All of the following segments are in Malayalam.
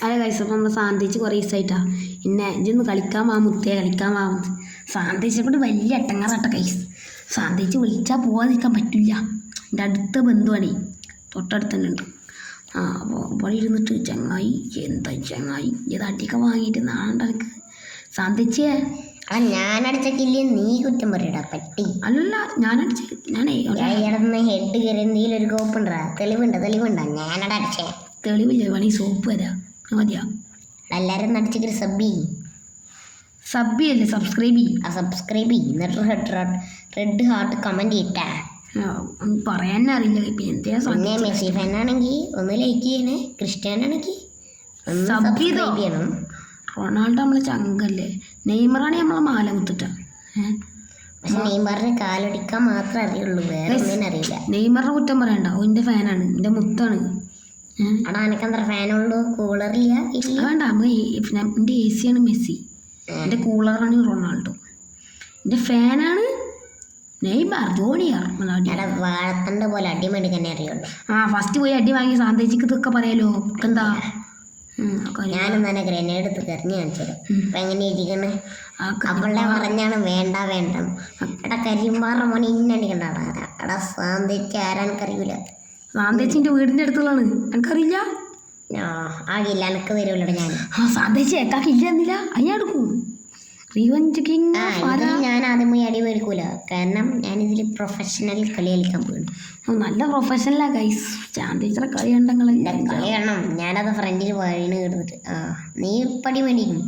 അതെ കൈസ്, അപ്പം നമ്മൾ സാന്തിച്ച് കുറേ ദിവസമായിട്ടാണ് പിന്നെ ഇതൊന്ന് കളിക്കാൻ വാ മുത്തേ, കളിക്കാൻ വാ. സാന്തിച്ചെ കൊണ്ട് വലിയ എട്ടങ്ങാറാട്ട കൈസ്. സാന്തിച്ച് വിളിച്ചാൽ പോകാതിരിക്കാൻ പറ്റില്ല. എൻ്റെ അടുത്ത ബന്ധുവാണേ, തൊട്ടടുത്ത് തന്നെ ഉണ്ട്. അപ്പോൾ ഇവിടെ ഇരുന്നിട്ട് ചങ്ങായി എന്താ ചങ്ങായി ഇത് അടിയൊക്കെ വാങ്ങിയിട്ട് നാളുണ്ട് എനിക്ക്. സാന്തിച്ചേ ഞാനടിച്ചില്ലേ നീ കുറ്റം പറയടാ പറ്റി. അല്ല ഞാനടിച്ച് ഞാനേ ഹെഡ് കയറി ഒരു കോപ്പുണ്ടാ, തെളിവുണ്ടാ ഞാനട അടിച്ചേ. തെളിവില്ല, വേണമെങ്കിൽ സോപ്പ് തരാം മതിയാ. എല്ലാവരും നടിച്ചിട്ട് സബ്ബി അല്ലേ, സബ്സ്ക്രൈബ് എന്നിട്ട് റെഡ് ഹാർട്ട് കമന്റ് ഇട്ടാ. പറയാൻ അറിയില്ല. പിന്നെ മെസ്സി ഫാൻ ആണെങ്കിൽ ഒന്ന് ലൈക്ക് ചെയ്യണേ, ക്രിസ്ത്യാനോ ആണെങ്കിൽ സബ്സ്ക്രൈബ് ചെയ്യണം. റൊണാൾഡോ നമ്മളെ ചങ്കല്ലേ, നെയ്മറാണ് നമ്മളെ മാല കുത്തിട്ട. പക്ഷെ നെയ്മറിന് കാലടിക്കാൻ മാത്രമേ അറിയുള്ളൂ, വേറെ ഒന്നിനും അറിയില്ല. നെയ്മറിനെ കുറ്റം പറയണ്ട, എൻ്റെ ഫാനാണ്, എൻ്റെ മുത്താണ്. അവിടെ അനക്കെന്താ ഫാനുള്ളൂ, കൂളറില്ല വേണ്ട. എൻ്റെ എ സിയാണ് മെസ്സി, എൻ്റെ കൂളറാണ് റൊണാൾഡോ, എൻ്റെ ഫാനാണ് നെയ്മർ, ജോണിയർ. വാഴത്തണ്ട് പോലെ അടിമേടിക്കാൻ അറിയുള്ളൂ. ഫസ്റ്റ് പോയി അടി വാങ്ങി സാന്തേച്ചിക്ക് ഇതൊക്കെ പറയാലോ. എന്താ ഞാനും തന്നെ ഗ്രനേഡ് എടുത്ത് കറിഞ്ഞ് കാണിച്ചത്. അപ്പൊ എങ്ങനെ ഇരിക്കണേ? അവളെ പറഞ്ഞാണ് വേണ്ട എടാ കരിമ്പാറ മോനെ ഇന്നടിക്കണ്ടാടാ. എടാ സാന്തേച്ചി ആരാനക്കറിയൂല. സാന്തേച്ചിന്റെ വീടിന്റെ അടുത്തുള്ളതാണ്, എനിക്കറിയില്ല. ആകില്ല, എനക്ക് തരൂലടാ ഞാൻ. സാന്തേച്ചി ഏക്കാക്കില്ല എന്നില്ല, അയ്യാടുക്കും റിവഞ്ച് കിങ്. ഞാൻ ആദ്യം പോയി അടി മേടിക്കൂല, കാരണം ഞാനിതിൽ പ്രൊഫഷണൽ കളി കളിക്കാൻ പോയി. നല്ല പ്രൊഫഷണലാ ഗൈസ്. ചാന്തേച്ചിയുടെ കളി കണ്ടങ്ങൾ കളി കാണണം. ഞാനത് ഫ്രണ്ടിൽ വഴീന് കിടന്നിട്ട് നീ പടി മേടിക്കും.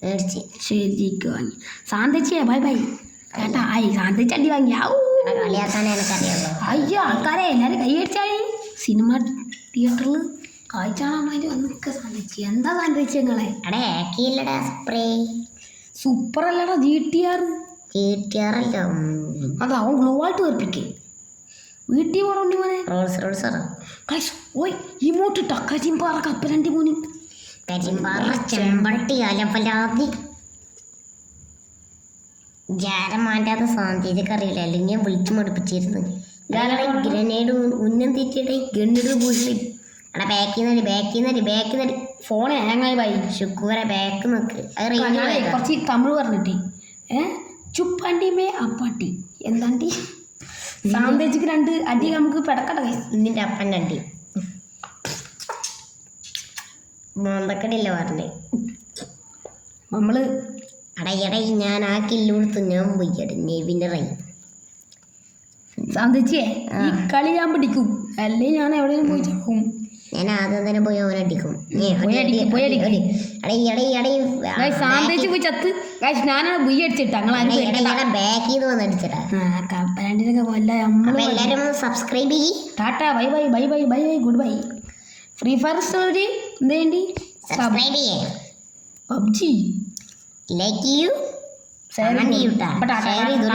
മേടിച്ച് ശരിക്കും വാങ്ങി. സാന്തേച്ചിയെ ബൈ ബൈ കേട്ടാ. സാന്തേച്ചി അടി വാങ്ങി. കളിയാക്കാനേ എനിക്കറിയാമല്ലോ. അയ്യോ ആൾക്കാരെ എല്ലാവരും കൈ അടിച്ചാൽ സിനിമ തിയേറ്ററിൽ കാഴ്ച കാണാൻ വന്നൊക്കെ. സാന്തേച്ചി എന്താ സാന്തേച്ചി നിങ്ങളെ അടേക്കില്ലടാ സ്പ്രേ സൂപ്പർ അല്ലടാ. GTR അല്ലോ, അതാ അവൻ ഗ്ലൂ ആയിട്ട് വെറുപ്പിക്കേ വീട്ടിൽ പോകണ്ടി മോനെ. ഓയ് ഇമോട്ട് ടക്കരിമ്പാറ കപ്പലണ്ടി മോന്, കരിമ്പാറ ചെമ്പട്ടി അലപ്പലാതി ജാരമാൻ്റെ അത് സാന്തിക്ക് അറിയില്ല, അല്ലെങ്കിൽ വിളിച്ചു മടുപ്പിച്ചിരുന്നു. ഗ്രനേഡ് ഉന്നം തീറ്റിയുടെ ഗണ്ണിട് പൂശി. എടാ ബാക്കിൽ ഫോൺ ഹാങ്ങായി പോയി. ശുക്കൂറെ ബാക്ക് നോക്ക്. കുറച്ച് തമിഴ് പറഞ്ഞിട്ട് ചുപ്പണ്ടിമേ അപ്പാട്ടി എന്താണ്ടി. സാന്തേച്ചിക്ക് 2 അടി നമുക്ക് പെടക്കട്ടെ. നിന്റെ അപ്പൻ്റെ അടി മോന്തക്കടില്ല പറഞ്ഞേ നമ്മള്. അടയടയി ഞാൻ ആ കില്ല് കൊടുത്ത് ഞാൻ പോയി നെവിൻ്റെ റൈ. സാന്തേച്ചിയെ ഈ കളി ഞാൻ പിടിക്കും, അല്ലെങ്കിൽ ഞാൻ എവിടെയും പോയി ചക്കും. ഞാൻ ആദ്യം തന്നെ പോയി അവനടിക്കും. സാന്തേച്ചി പോയി ചത്ത്. ഞാനാണ് ബുയ്യ അടിച്ചിട്ടാ ബാക്ക് ചെയ്ത് വന്ന് അടിച്ചടാ. കപ്പലണ്ടിനൊക്കെ കൊല്ല. എല്ലാവരും സബ്സ്ക്രൈബ് ചെയ്യ്. Tata bye bye bye bye bye bye goodbye. Free Fire story എന്തേണ്ടി സബ്സ്ക്രൈബ് ചെയ്യേ, പബ്ജി ലൈക്ക് ചെയ്യൂ, ഷെയർ ചെയ്യൂട്ടാ. ഷെയർ ചെയ്തു.